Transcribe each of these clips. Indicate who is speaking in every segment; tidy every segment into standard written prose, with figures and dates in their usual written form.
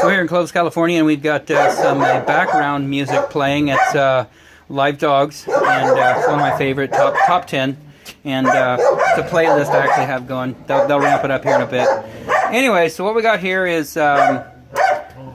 Speaker 1: We're here in Clovis, California, and we've got some background music playing. It's Live Dogs, and it's one of my favorite, top 10. And it's a playlist I actually have going. They'll ramp it up here in a bit. Anyway, so what we got here is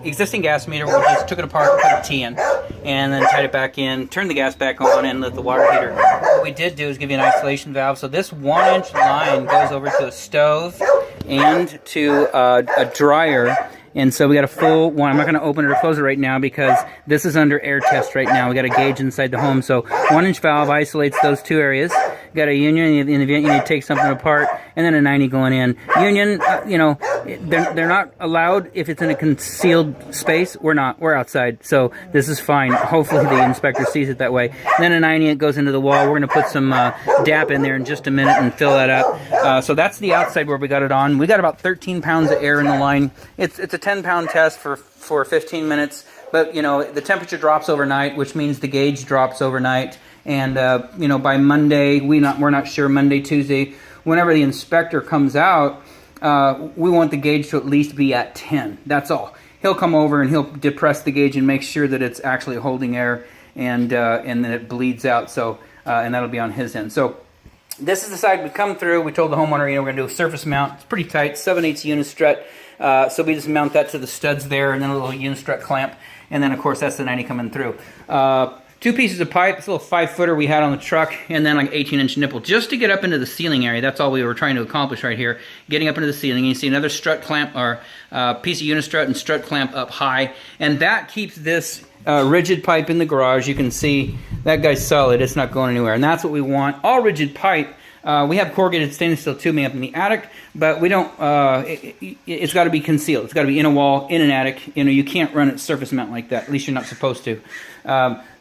Speaker 1: existing gas meter. We just took it apart, put a T in, and then tied it back in, turned the gas back on, and lit the water heater. What we did do is give you an isolation valve. So this 1-inch line goes over to a stove and to a dryer. And so we got a full one. I'm not going to open it or close it right now because this is under air test right now. We got a gauge inside the home. So 1-inch valve isolates those two areas. Got a union in the event you need to take something apart, and then a 90 going in. Union, you know, they're not allowed if it's in a concealed space. We're not. We're outside. So this is fine. Hopefully the inspector sees it that way. And then a 90, it goes into the wall. We're going to put some DAP in there in just a minute and fill that up. So that's the outside where we got it on. We got about 13 pounds of air in the line. It's a 10-pound test for 15 minutes. But, you know, the temperature drops overnight, which means the gauge drops overnight. And, you know, by Monday, we're not sure, Monday, Tuesday, whenever the inspector comes out, we want the gauge to at least be at 10. That's all. He'll come over and he'll depress the gauge and make sure that it's actually holding air and then it bleeds out. So, and that'll be on his end. So this is the side we come through. We told the homeowner, you know, we're going to do a surface mount. It's pretty tight, 7/8 unistrut. So we just mount that to the studs there and then a little unistrut clamp. And then, of course, that's the 90 coming through. 2 pieces of pipe, this little 5-footer we had on the truck, and then like 18-inch nipple, just to get up into the ceiling area. That's all we were trying to accomplish right here, getting up into the ceiling. You see another strut clamp, or piece of unistrut and strut clamp up high, and that keeps this rigid pipe in the garage. You can see that guy's solid. It's not going anywhere, and that's what we want. All rigid pipe. We have corrugated stainless steel tubing up in the attic, but we don't. It's got to be concealed. It's got to be in a wall, in an attic. You know, you can't run it surface mount like that. At least you're not supposed to.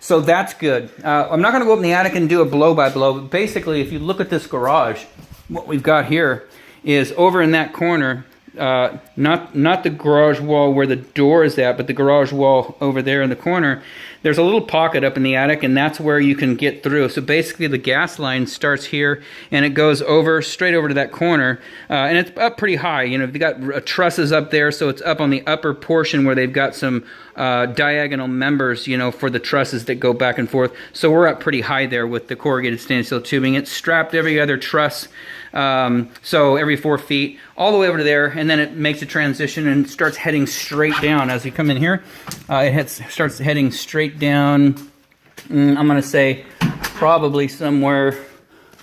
Speaker 1: So that's good. I'm not going to go up in the attic and do a blow by blow. But basically, if you look at this garage, what we've got here is over in that corner. Not the garage wall where the door is at, but the garage wall over there in the corner. There's a little pocket up in the attic, and that's where you can get through. So basically the gas line starts here, and it goes over, straight over to that corner, and it's up pretty high. You know, they've got trusses up there, so it's up on the upper portion where they've got some diagonal members, you know, for the trusses that go back and forth. So we're up pretty high there with the corrugated stainless steel tubing. It's strapped every other truss, so every 4 feet, all the way over to there, and then it makes a transition and starts heading straight down. As we come in here, it starts heading straight down. I'm going to say probably somewhere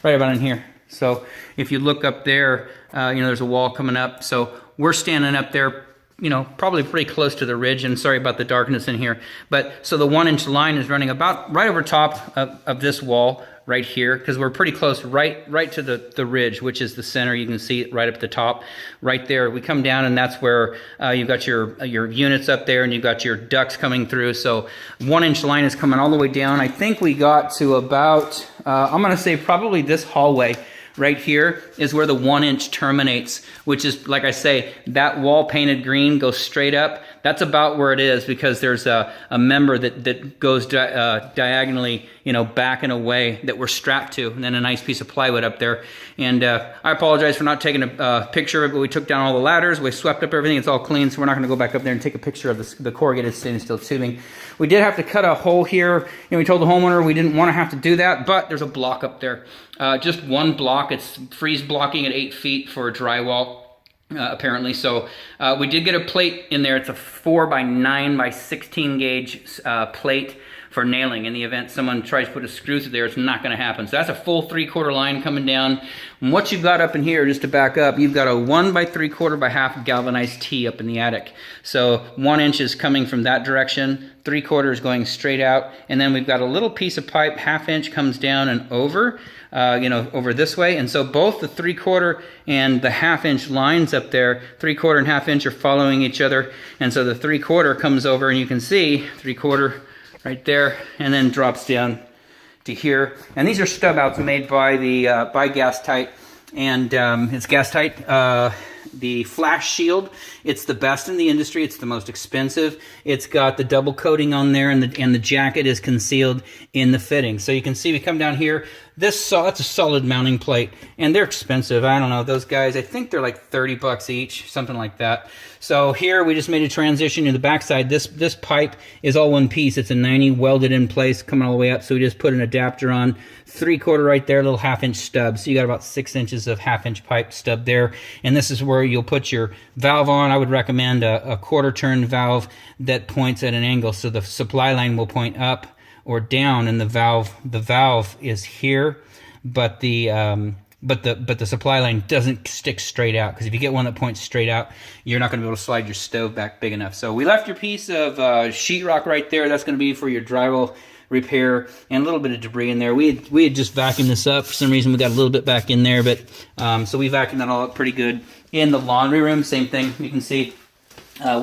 Speaker 1: right about in here. So if you look up there, you know, there's a wall coming up. So we're standing up there, you know, probably pretty close to the ridge, and sorry about the darkness in here. But so the 1-inch line is running about right over top of this wall right here, because we're pretty close right to the ridge, which is the center. You can see it right up at the top right there. We come down, and that's where you've got your units up there, and you've got your ducts coming through. So 1-inch line is coming all the way down. I think we got to about I'm going to say probably this hallway right here is where the 1-inch terminates, which is, like I say, that wall painted green goes straight up. That's about where it is, because there's a member that goes diagonally, you know, back and away that we're strapped to, and then a nice piece of plywood up there. And I apologize for not taking a picture of it, but we took down all the ladders, we swept up everything, it's all clean, so we're not going to go back up there and take a picture of the corrugated stainless steel tubing. We did have to cut a hole here, and we told the homeowner we didn't want to have to do that, but there's a block up there. Just one block. It's freeze blocking at 8 feet for drywall, apparently. So we did get a plate in there. It's a 4x9x16 gauge plate for nailing. In the event someone tries to put a screw through there, it's not going to happen. So that's a full 3/4 line coming down. And what you've got up in here, just to back up, you've got a 1x3/4x1/2 galvanized T up in the attic. So 1 inch is coming from that direction, 3/4 is going straight out, and then we've got a little piece of pipe, 1/2 inch comes down and over, you know, over this way. And so both the 3/4 and the 1/2 inch lines up there, 3/4 and 1/2 inch, are following each other. And so the 3/4 comes over, and you can see 3/4 right there, and then drops down to here. And these are stub outs made by the by Gas-Tite, and it's Gas-Tite. The Flash Shield, it's the best in the industry. It's the most expensive. It's got the double coating on there, and the jacket is concealed in the fitting. So you can see we come down here. that's a solid mounting plate, and they're expensive. I don't know, those guys, I think they're like 30 bucks each, something like that. So here we just made a transition to the backside. This pipe is all one piece. It's a 90 welded in place coming all the way up. So we just put an adapter on, 3/4 right there, little 1/2-inch stub. So you got about 6 inches of 1/2-inch pipe stub there. And this is where you'll put your valve on. I would recommend a 1/4 turn valve that points at an angle, so the supply line will point up or down, and the valve is here, but the supply line doesn't stick straight out, because if you get one that points straight out, you're not going to be able to slide your stove back big enough. So we left your piece of sheetrock right there. That's going to be for your drywall repair, and a little bit of debris in there. We had just vacuumed this up. For some reason, we got a little bit back in there, but so we vacuumed that all up pretty good. In the laundry room, same thing. You can see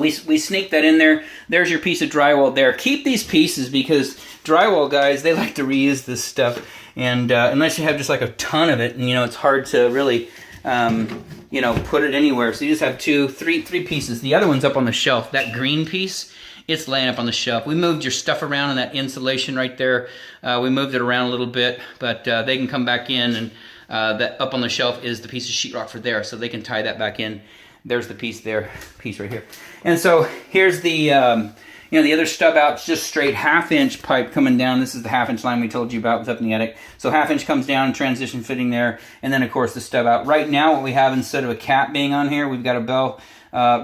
Speaker 1: we sneaked that in there. There's your piece of drywall there. Keep these pieces, because drywall guys, they like to reuse this stuff. And unless you have just like a ton of it, and it's hard to really, put it anywhere. So you just have three pieces. The other one's up on the shelf. That green piece, it's laying up on the shelf. We moved your stuff around in that insulation right there. We moved it around a little bit, but they can come back in, and that up on the shelf is the piece of sheetrock for there, so they can tie that back in. There's the piece there, piece right here. And so here's the the other stub out. It's just straight 1/2-inch pipe coming down. This is the 1/2-inch line we told you about, was up in the attic. So 1/2-inch comes down, transition fitting there, and then of course the stub out. Right now what we have, instead of a cap being on here, we've got a bell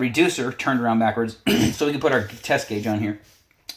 Speaker 1: reducer turned around backwards, so we can put our test gauge on here.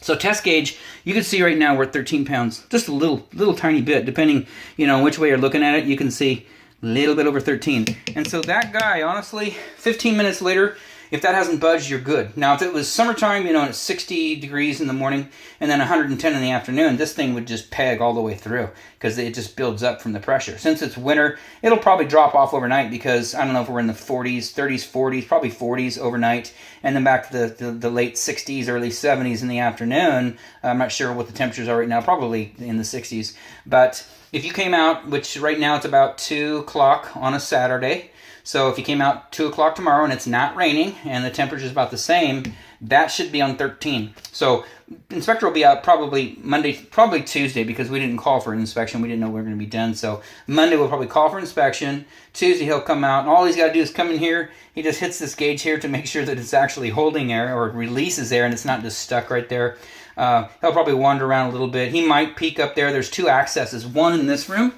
Speaker 1: So test gauge, you can see right now we're 13 pounds, just a little tiny bit, depending which way you're looking at it. You can see a little bit over 13. And so that guy, honestly, 15 minutes later, if that hasn't budged, you're good. Now, if it was summertime, and it's 60 degrees in the morning and then 110 in the afternoon, this thing would just peg all the way through, because it just builds up from the pressure. Since it's winter, it'll probably drop off overnight, because I don't know if we're in the 40s, 30s, 40s, probably 40s overnight, and then back to the late 60s, early 70s in the afternoon. I'm not sure what the temperatures are right now, probably in the 60s. But if you came out, which right now it's about 2 o'clock on a Saturday, so if you came out 2 o'clock tomorrow and it's not raining and the temperature is about the same, that should be on 13. So inspector will be out probably Monday, probably Tuesday, because we didn't call for an inspection. We didn't know we were going to be done. So Monday we'll probably call for inspection. Tuesday he'll come out, and all he's got to do is come in here. He just hits this gauge here to make sure that it's actually holding air, or releases air, and it's not just stuck right there. He'll probably wander around a little bit. He might peek up there. There's 2 accesses, one in this room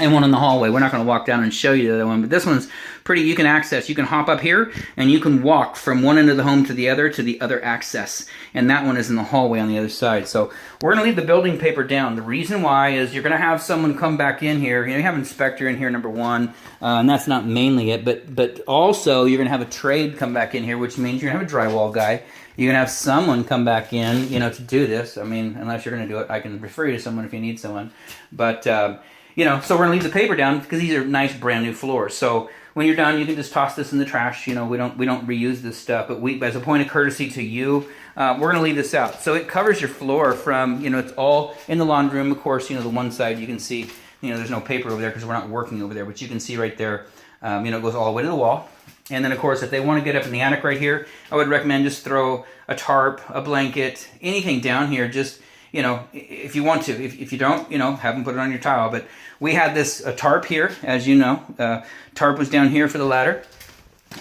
Speaker 1: and one in the hallway. We're not going to walk down and show you the other one, but this one's pretty. You can access. You can hop up here, and you can walk from one end of the home to the other access. And that one is in the hallway on the other side. So we're going to leave the building paper down. The reason why is you're going to have someone come back in here. You have an inspector in here, number one, and that's not mainly it, but also you're going to have a trade come back in here, which means you're going to have a drywall guy. You're going to have someone come back in, to do this. I mean, unless you're going to do it, I can refer you to someone if you need someone. But so we're going to leave the paper down, because these are nice brand new floors. So when you're done, you can just toss this in the trash. We don't reuse this stuff, but as a point of courtesy to you, we're going to leave this out. So it covers your floor from, it's all in the laundry room. Of course, the one side you can see, there's no paper over there because we're not working over there, but you can see right there, it goes all the way to the wall. And then, of course, if they want to get up in the attic right here, I would recommend just throw a tarp, a blanket, anything down here, just, if you want to. If you don't, have them put it on your tile. But we had a tarp here, as you know. Tarp was down here for the ladder.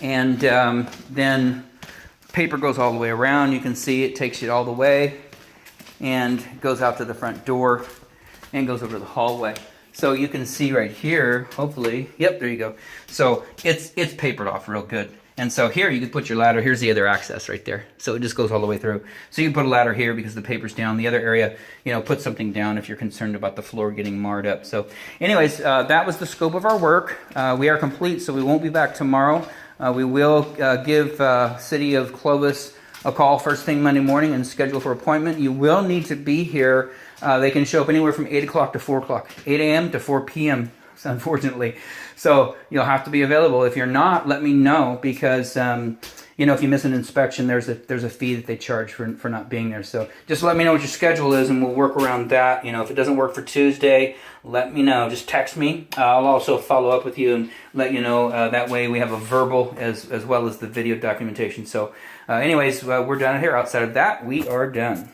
Speaker 1: And then paper goes all the way around. You can see it takes you all the way and goes out to the front door and goes over to the hallway. So you can see right here, hopefully, yep, there you go. So it's papered off real good. And so here you could put your ladder. Here's the other access right there. So it just goes all the way through. So you can put a ladder here because the paper's down. The other area, put something down if you're concerned about the floor getting marred up. So anyways, that was the scope of our work. We are complete, so we won't be back tomorrow. We will give City of Clovis a call first thing Monday morning and schedule for appointment. You will need to be here. They can show up anywhere from 8 o'clock to 4 o'clock, 8 a.m. to 4 p.m., unfortunately. So you'll have to be available. If you're not, let me know, because if you miss an inspection, there's a fee that they charge for not being there. So just let me know what your schedule is, and we'll work around that. If it doesn't work for Tuesday, let me know. Just text me. I'll also follow up with you and let you know. That way we have a verbal as well as the video documentation. So anyways, we're done here. Outside of that, we are done.